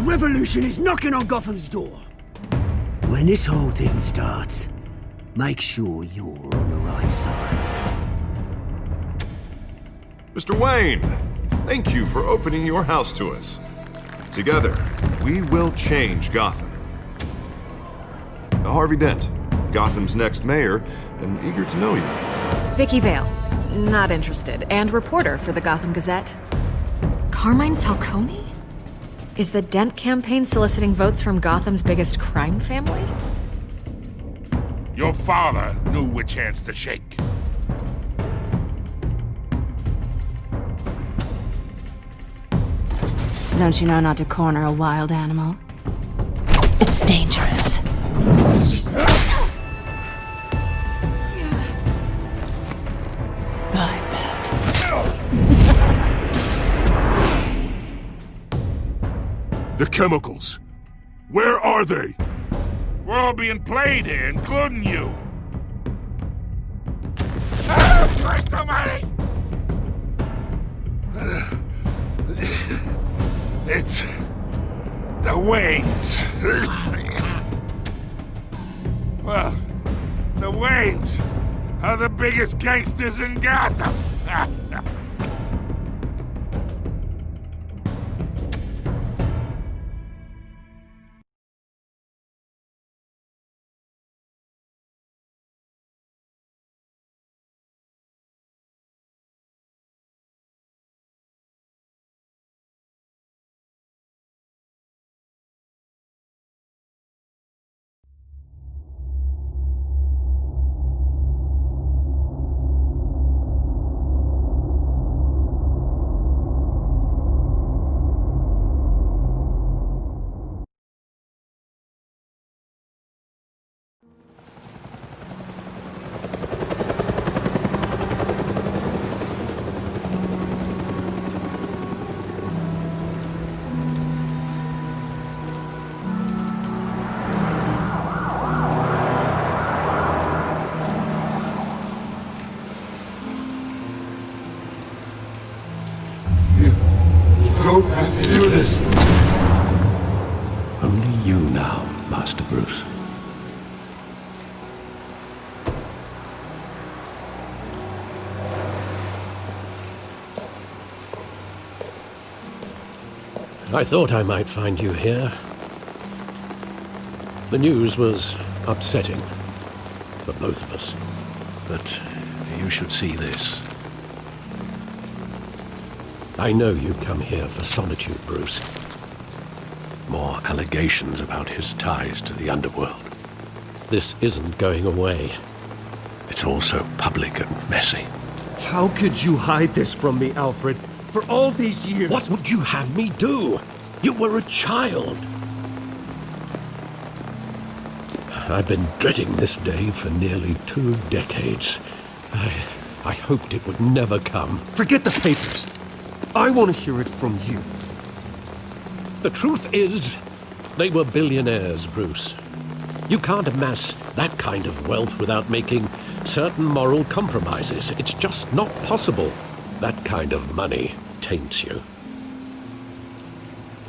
revolution is knocking on Gotham's door. When this whole thing starts, make sure you're on the right side. Mr. Wayne, thank you for opening your house to us. Together, we will change Gotham. Harvey Dent, Gotham's next mayor, and eager to know you. Vicky Vale, not interested, and reporter for the Gotham Gazette. Carmine Falcone? Is the Dent campaign soliciting votes from Gotham's biggest crime family? Your father knew which hands to shake. Don't you know not to corner a wild animal? It's dangerous. I bet. The chemicals. Where are they? We're all being played here, including you. Christ almighty! It's the Waynes. Well, the Waynes are the biggest gangsters in Gotham. Don't have to do this. Only you now, Master Bruce. I thought I might find you here. The news was upsetting for both of us. But you should see this. I know you come here for solitude, Bruce. More allegations about his ties to the underworld. This isn't going away. It's all so public and messy. How could you hide this from me, Alfred? For all these years... What would you have me do? You were a child. I've been dreading this day for nearly 2 decades. I hoped it would never come. Forget the papers. I want to hear it from you. The truth is, they were billionaires, Bruce. You can't amass that kind of wealth without making certain moral compromises. It's just not possible. That kind of money taints you.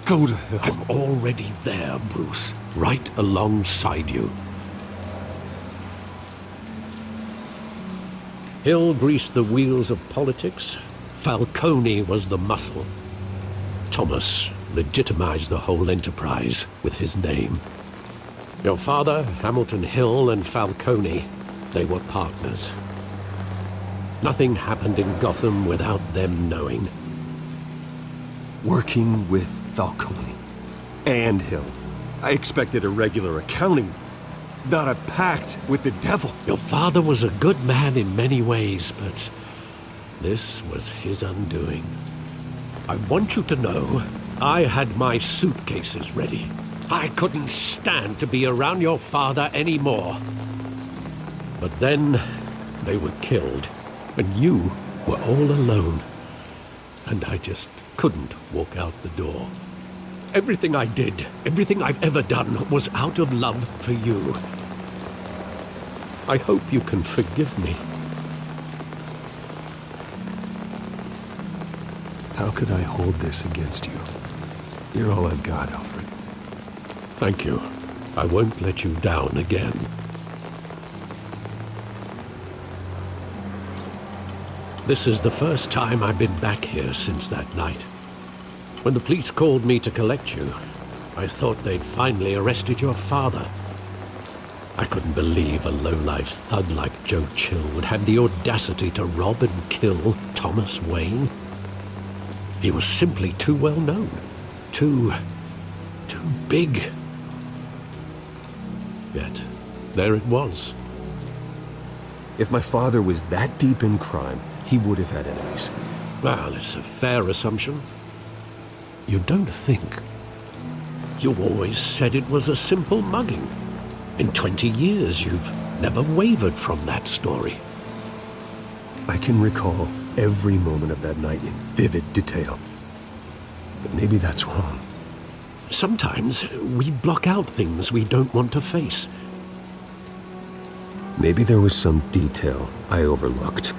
Go to hell. I'm already there, Bruce. Right alongside you. Hill greased the wheels of politics. Falcone was the muscle. Thomas legitimized the whole enterprise with his name. Your father, Hamilton Hill, and Falcone, they were partners. Nothing happened in Gotham without them knowing. Working with Falcone and Hill. I expected a regular accounting, not a pact with the devil. Your father was a good man in many ways, but this was his undoing. I want you to know, I had my suitcases ready. I couldn't stand to be around your father anymore. But then, they were killed, and you were all alone. And I just couldn't walk out the door. Everything I did, everything I've ever done, was out of love for you. I hope you can forgive me. How could I hold this against you? You're all I've got, Alfred. Thank you. I won't let you down again. This is the first time I've been back here since that night. When the police called me to collect you, I thought they'd finally arrested your father. I couldn't believe a low-life thug like Joe Chill would have the audacity to rob and kill Thomas Wayne. He was simply too well known. Too big. Yet, there it was. If my father was that deep in crime, he would have had enemies. Well, it's a fair assumption. You don't think? You always said it was a simple mugging. In 20 years, you've never wavered from that story. I can recall every moment of that night in vivid detail. But maybe that's wrong. Sometimes we block out things we don't want to face. Maybe there was some detail I overlooked.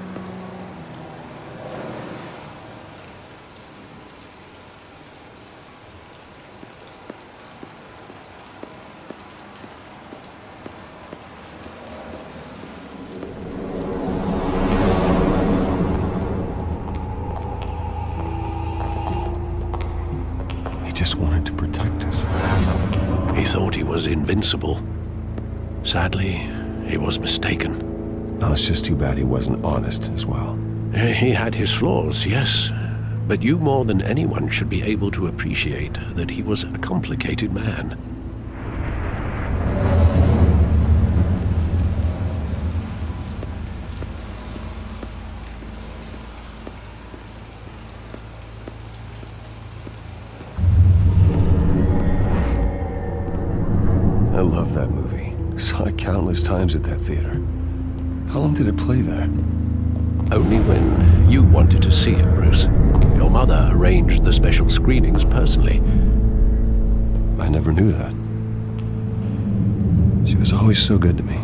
Just wanted to protect us. He thought he was invincible. Sadly, he was mistaken. Oh, it's just too bad he wasn't honest as well. He had his flaws, yes. But you more than anyone should be able to appreciate that he was a complicated man. I love that movie. Saw it countless times at that theater. How long did it play there? Only when you wanted to see it, Bruce. Your mother arranged the special screenings personally. I never knew that. She was always so good to me.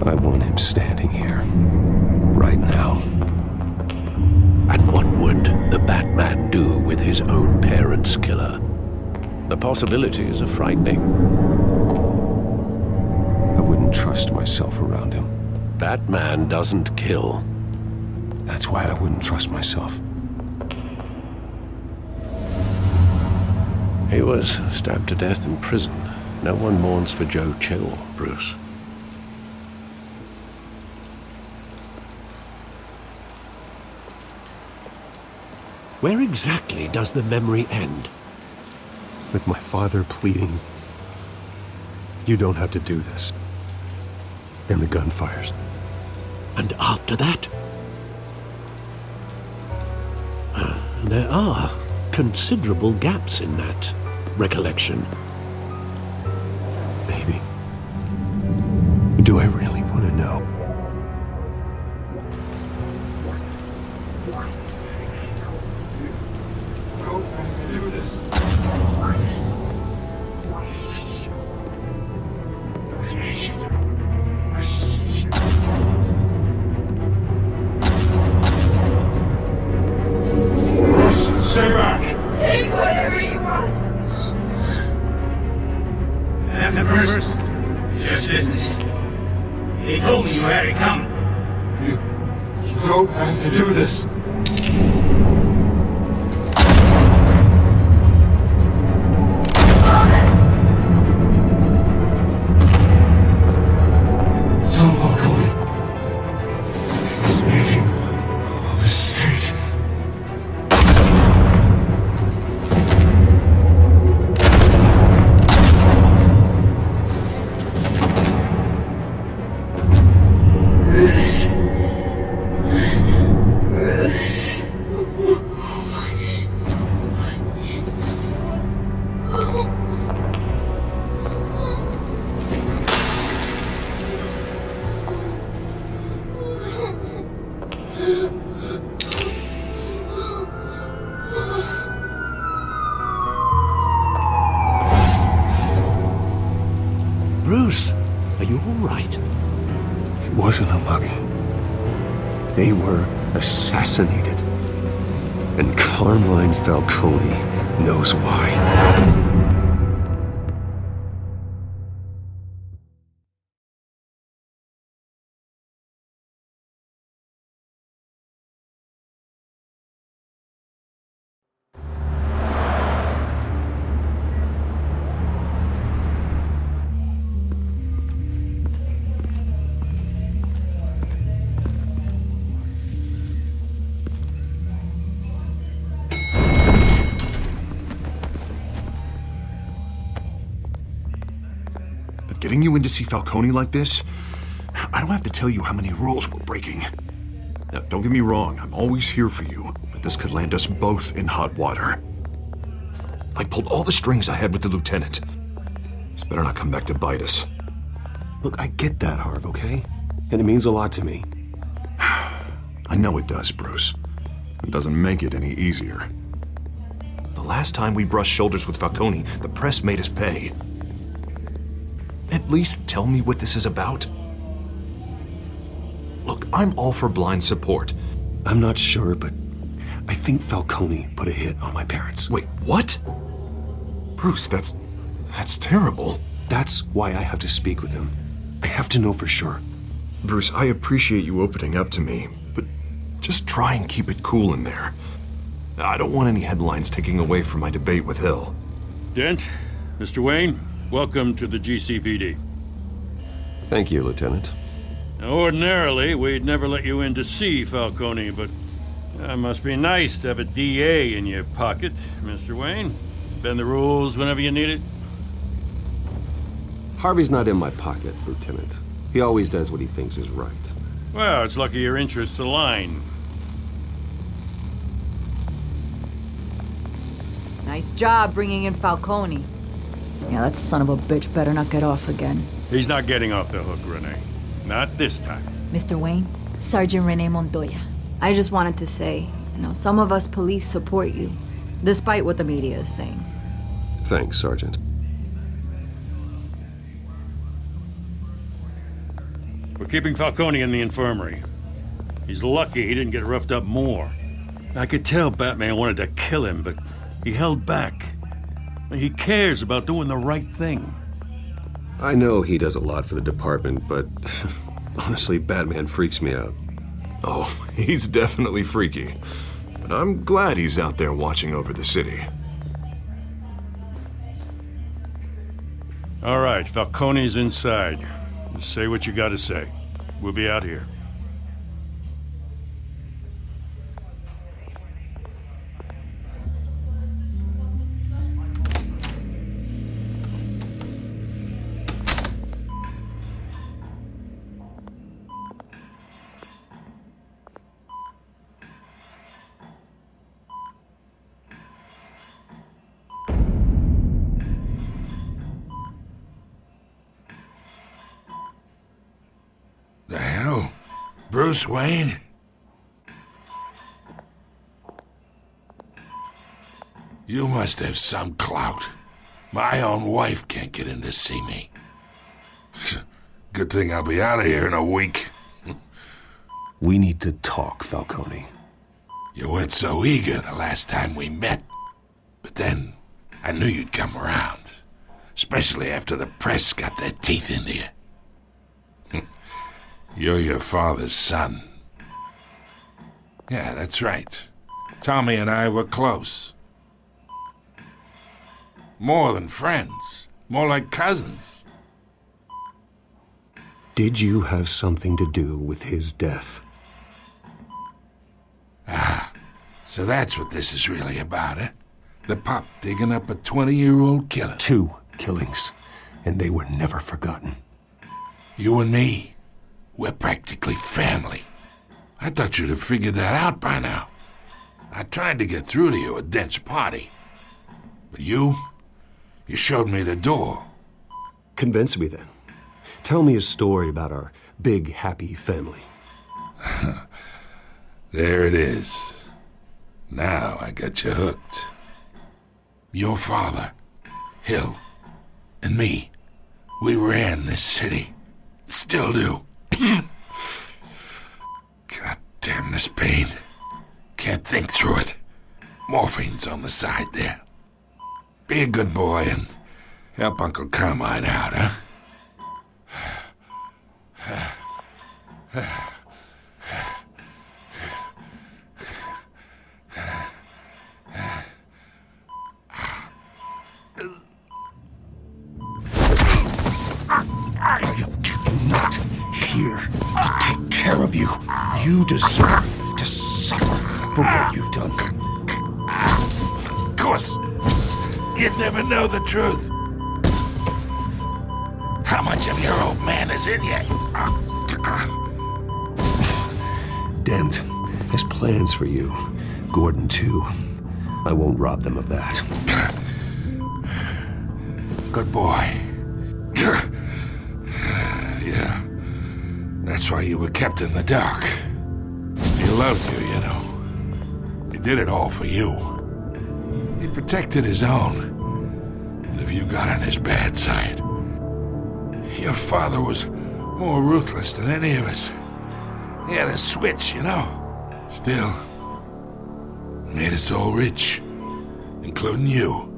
I want him standing here, right now. And what would the Batman do with his own parents' killer? The possibilities are frightening. I wouldn't trust myself around him. Batman doesn't kill. That's why I wouldn't trust myself. He was stabbed to death in prison. No one mourns for Joe Chill, Bruce. Where exactly does the memory end? With my father pleading, "You don't have to do this." And the gun fires. And after that? There are considerable gaps in that recollection. Maybe. Do I really want to know? Stay back! Take whatever you want. After first, just business. He told me you had it coming. You don't have to do this. Don't walk away. It's making a mistake. Bruce. Bruce, are you all right? It wasn't a mugging. They were assassinated. And Carmine Falcone knows why. Getting you in to see Falcone like this? I don't have to tell you how many rules we're breaking. Now, don't get me wrong, I'm always here for you, but this could land us both in hot water. I pulled all the strings I had with the lieutenant. This better not come back to bite us. Look, I get that, Harv, okay? And it means a lot to me. I know it does, Bruce. It doesn't make it any easier. The last time we brushed shoulders with Falcone, the press made us pay. At least tell me what this is about. Look, I'm all for blind support. I'm not sure, but I think Falcone put a hit on my parents. Wait, what? Bruce, that's terrible. That's why I have to speak with him. I have to know for sure. Bruce, I appreciate you opening up to me, but just try and keep it cool in there. I don't want any headlines taking away from my debate with Hill. Dent, Mr. Wayne, welcome to the GCPD. Thank you, Lieutenant. Now, ordinarily, we'd never let you in to see Falcone, but it must be nice to have a DA in your pocket, Mr. Wayne. Bend the rules whenever you need it. Harvey's not in my pocket, Lieutenant. He always does what he thinks is right. Well, it's lucky your interests align. Nice job bringing in Falcone. Yeah, that son of a bitch better not get off again. He's not getting off the hook, Renee. Not this time. Mr. Wayne, Sergeant Renee Montoya. I just wanted to say, some of us police support you, despite what the media is saying. Thanks, Sergeant. We're keeping Falcone in the infirmary. He's lucky he didn't get roughed up more. I could tell Batman wanted to kill him, but he held back. He cares about doing the right thing. I know he does a lot for the department, but honestly, Batman freaks me out. Oh, he's definitely freaky. But I'm glad he's out there watching over the city. All right, Falcone's inside. Just say what you gotta say. We'll be out here. The hell? Bruce Wayne? You must have some clout. My own wife can't get in to see me. Good thing I'll be out of here in a week. We need to talk, Falcone. You weren't so eager the last time we met. But then, I knew you'd come around. Especially after the press got their teeth into you. You're your father's son. Yeah, that's right. Tommy and I were close. More than friends. More like cousins. Did you have something to do with his death? Ah, so that's what this is really about, eh? The pup digging up a 20-year-old killer. 2 killings, and they were never forgotten. You and me, we're practically family. I thought you'd have figured that out by now. I tried to get through to you at Dent's party. But you showed me the door. Convince me then. Tell me a story about our big, happy family. There it is. Now I got you hooked. Your father, Hill, and me, We ran this city. Still do. God damn this pain. Can't think through it. Morphine's on the side there. Be a good boy and help Uncle Carmine out, huh? I'm not here to take care of you. You deserve to suffer for what you've done. Of course, you'd never know the truth. How much of your old man is in you? Dent has plans for you. Gordon, too. I won't rob them of that. Good boy. Yeah. That's why you were kept in the dark. He loved you, you know. He did it all for you. He protected his own. And if you got on his bad side, your father was more ruthless than any of us. He had a switch, you know. Still, made us all rich, including you.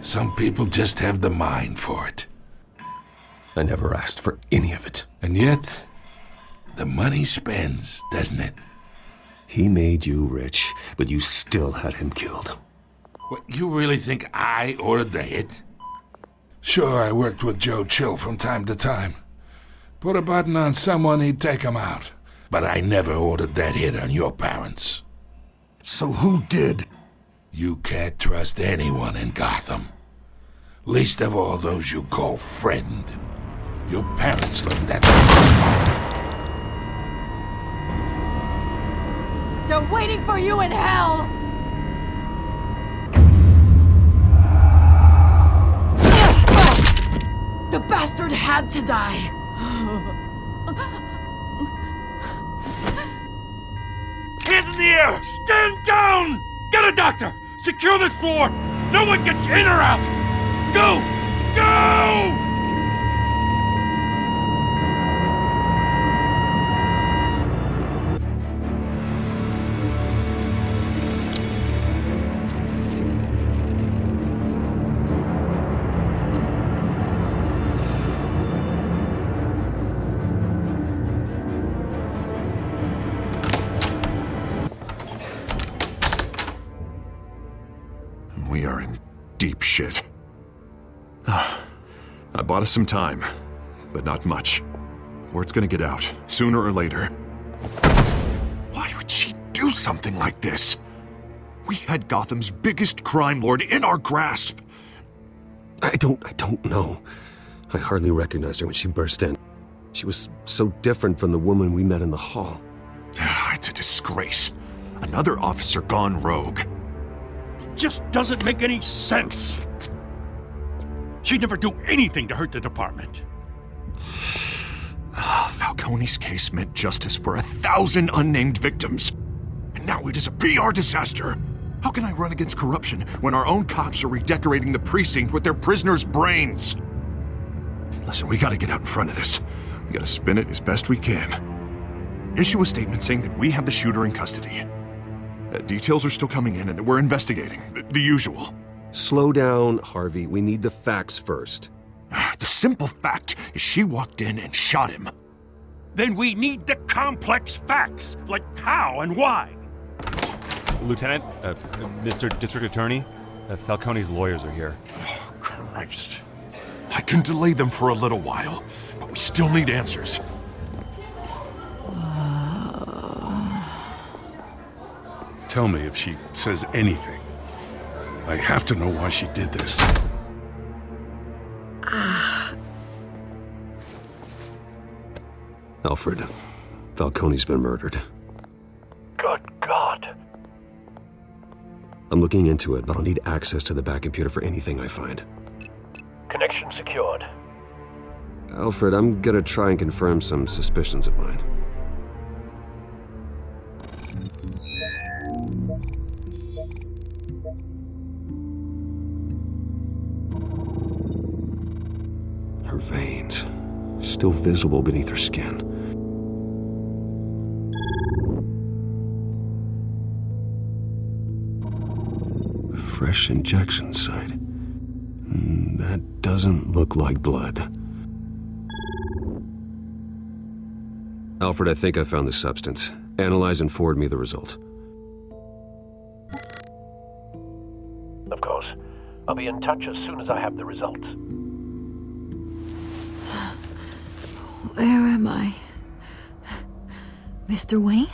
Some people just have the mind for it. I never asked for any of it. And yet, the money spends, doesn't it? He made you rich, but you still had him killed. What, you really think I ordered the hit? Sure, I worked with Joe Chill from time to time. Put a button on someone, he'd take him out. But I never ordered that hit on your parents. So who did? You can't trust anyone in Gotham. Least of all those you call friend. Your parents learned that. They're waiting for you in hell! The bastard had to die! Hands in the air! Stand down! Get a doctor! Secure this floor! No one gets in or out! Go! Go! We are in deep shit. I bought us some time, but not much. Word's gonna get out, sooner or later. Why would she do something like this? We had Gotham's biggest crime lord in our grasp. I don't know. I hardly recognized her when she burst in. She was so different from the woman we met in the hall. It's a disgrace. Another officer gone rogue. Just doesn't make any sense. She'd never do anything to hurt the department. Falcone's case meant justice for 1,000 unnamed victims. And now it is a PR disaster. How can I run against corruption when our own cops are redecorating the precinct with their prisoners' brains? Listen, we gotta get out in front of this. We gotta spin it as best we can. Issue a statement saying that we have the shooter in custody. Details are still coming in and that we're investigating. The usual. Slow down, Harvey. We need the facts first. The simple fact is she walked in and shot him. Then we need the complex facts, like how and why. Lieutenant, Mr. District Attorney, Falcone's lawyers are here. Oh, Christ. I can delay them for a little while, but we still need answers. Tell me if she says anything. I have to know why she did this. Alfred, Falcone's been murdered. Good God. I'm looking into it, but I'll need access to the back computer for anything I find. Connection secured. Alfred, I'm gonna try and confirm some suspicions of mine. her veins, still visible beneath her skin. Fresh injection site. That doesn't look like blood. Alfred, I think I found the substance. Analyze and forward me the result. Of course. I'll be in touch as soon as I have the results. Where am I? Mr. Wayne?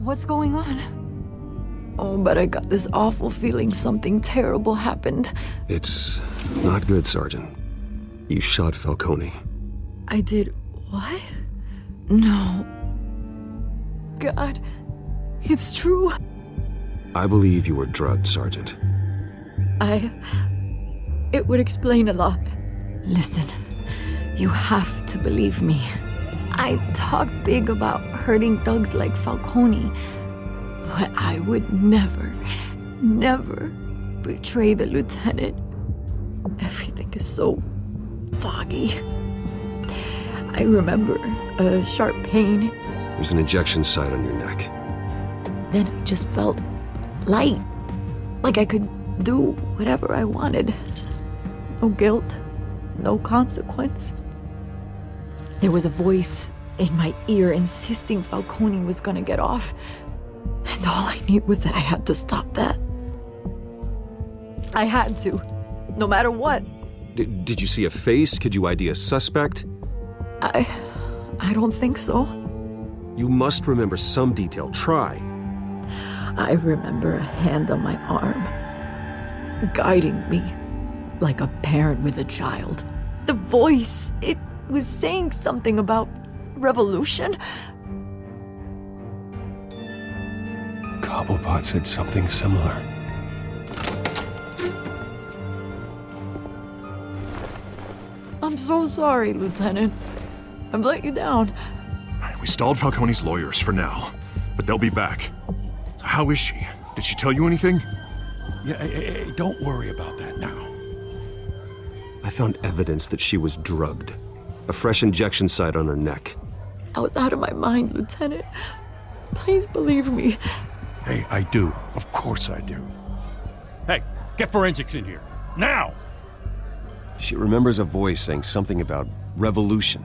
What's going on? Oh, but I got this awful feeling something terrible happened. It's not good, Sergeant. You shot Falcone. I did what? No. God, it's true. I believe you were drugged, Sergeant. It would explain a lot. Listen, you have to believe me. I talk big about hurting thugs like Falcone, but I would never, never betray the lieutenant. Everything is so foggy. I remember a sharp pain. There's an injection site on your neck. Then I just felt light, like I could do whatever I wanted. No guilt, no consequence. There was a voice in my ear insisting Falcone was gonna get off. And all I knew was that I had to stop that. I had to, no matter what. Did you see a face? Could you ID a suspect? I don't think so. You must remember some detail. Try. I remember a hand on my arm, guiding me like a parent with a child. The voice, it was saying something about revolution. Cobblepot said something similar. I'm so sorry, Lieutenant. I've let you down. We stalled Falcone's lawyers for now, but they'll be back. So how is she? Did she tell you anything? Yeah, hey, don't worry about that now. I found evidence that she was drugged. A fresh injection site on her neck. I was out of my mind, Lieutenant. Please believe me. Hey, I do. Of course I do. Hey, get forensics in here. Now! She remembers a voice saying something about revolution.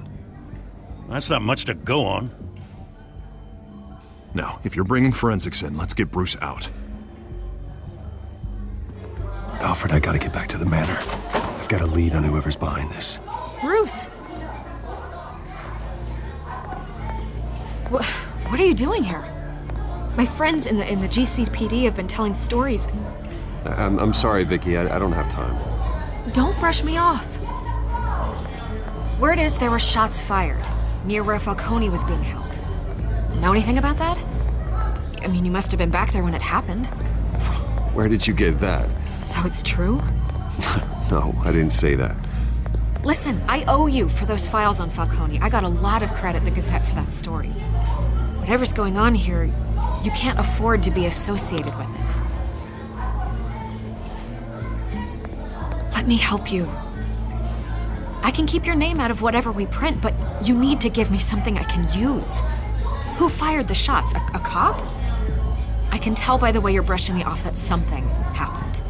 That's not much to go on. Now, if you're bringing forensics in, let's get Bruce out. Alfred, I gotta get back to the manor. I've got a lead on whoever's behind this. Bruce! What are you doing here? My friends in the GCPD have been telling stories. I'm sorry, Vicky. I don't have time. Don't brush me off. Word is there were shots fired near where Falcone was being held. Know anything about that? I mean, you must have been back there when it happened. Where did you get that? So it's true? No, I didn't say that. Listen, I owe you for those files on Falcone. I got a lot of credit in the Gazette for that story. Whatever's going on here, you can't afford to be associated with it. Let me help you. I can keep your name out of whatever we print, but you need to give me something I can use. Who fired the shots? A cop? I can tell by the way you're brushing me off that something happened.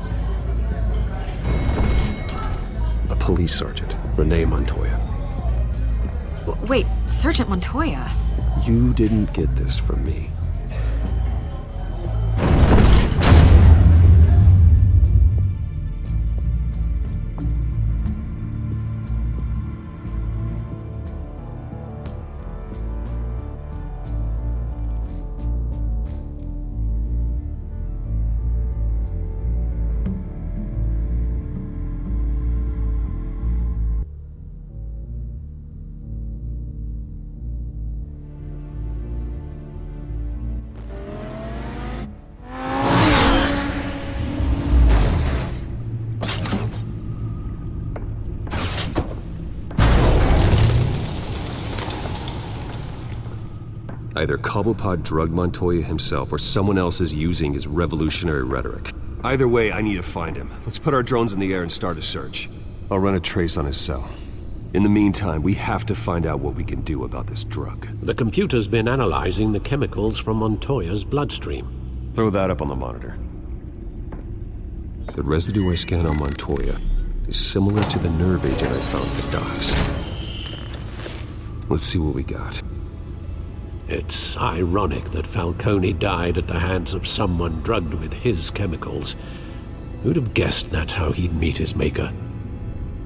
A police sergeant, Renee Montoya. Wait, Sergeant Montoya? You didn't get this from me. Either Cobblepot drugged Montoya himself or someone else is using his revolutionary rhetoric. Either way, I need to find him. Let's put our drones in the air and start a search. I'll run a trace on his cell. In the meantime, we have to find out what we can do about this drug. The computer's been analyzing the chemicals from Montoya's bloodstream. Throw that up on the monitor. The residue I scan on Montoya is similar to the nerve agent I found at the docks. Let's see what we got. It's ironic that Falcone died at the hands of someone drugged with his chemicals. Who'd have guessed that's how he'd meet his maker?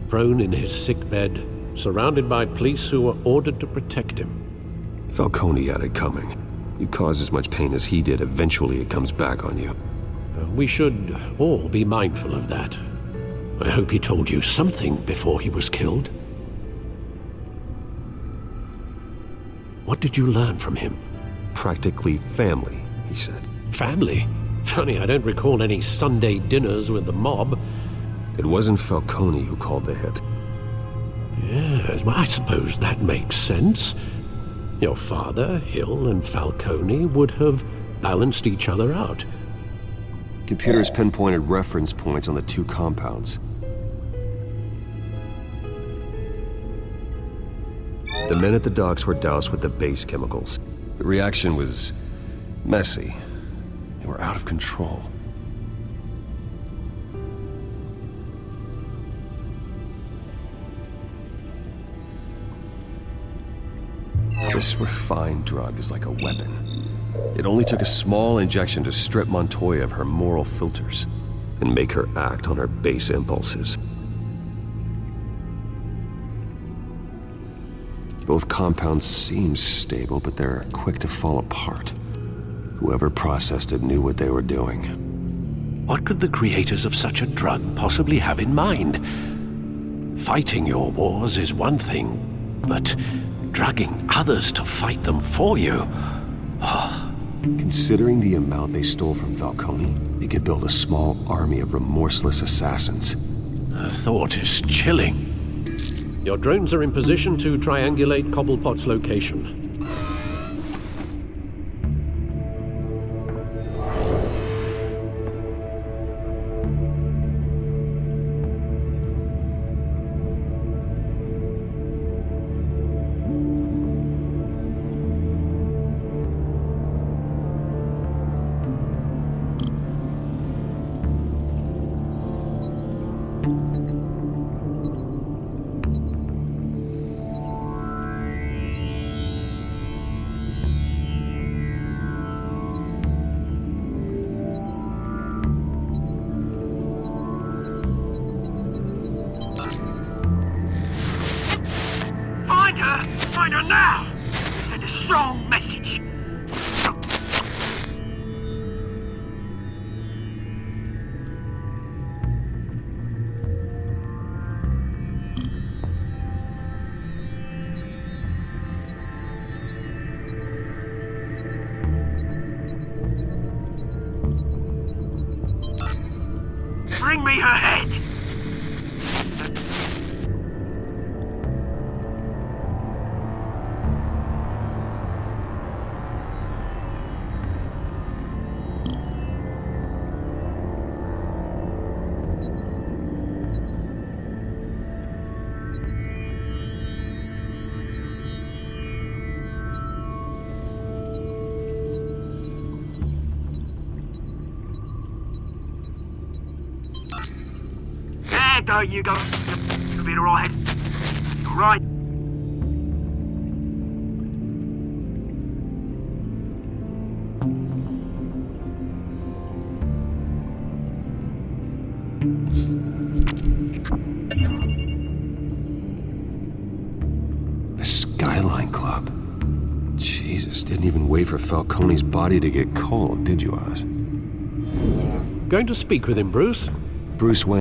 Prone in his sickbed, surrounded by police who were ordered to protect him. Falcone had it coming. You cause as much pain as he did, eventually it comes back on you. We should all be mindful of that. I hope he told you something before he was killed. What did you learn from him? Practically family, he said. Family? Funny, I don't recall any Sunday dinners with the mob. It wasn't Falcone who called the hit. Yes, well, I suppose that makes sense. Your father, Hill, and Falcone would have balanced each other out. Computers pinpointed reference points on the two compounds. The men at the docks were doused with the base chemicals. The reaction was messy. They were out of control. This refined drug is like a weapon. It only took a small injection to strip Montoya of her moral filters and make her act on her base impulses. Both compounds seem stable, but they're quick to fall apart. Whoever processed it knew what they were doing. What could the creators of such a drug possibly have in mind? Fighting your wars is one thing, but drugging others to fight them for you? Oh. Considering the amount they stole from Falcone, they could build a small army of remorseless assassins. The thought is chilling. Your drones are in position to triangulate Cobblepot's location. Find her now! Send a strong message. Bring me her head! There you go. You'll be alright. Alright. The Skyline Club. Jesus, didn't even wait for Falcone's body to get cold, did you, Oz? Going to speak with him, Bruce? Bruce went.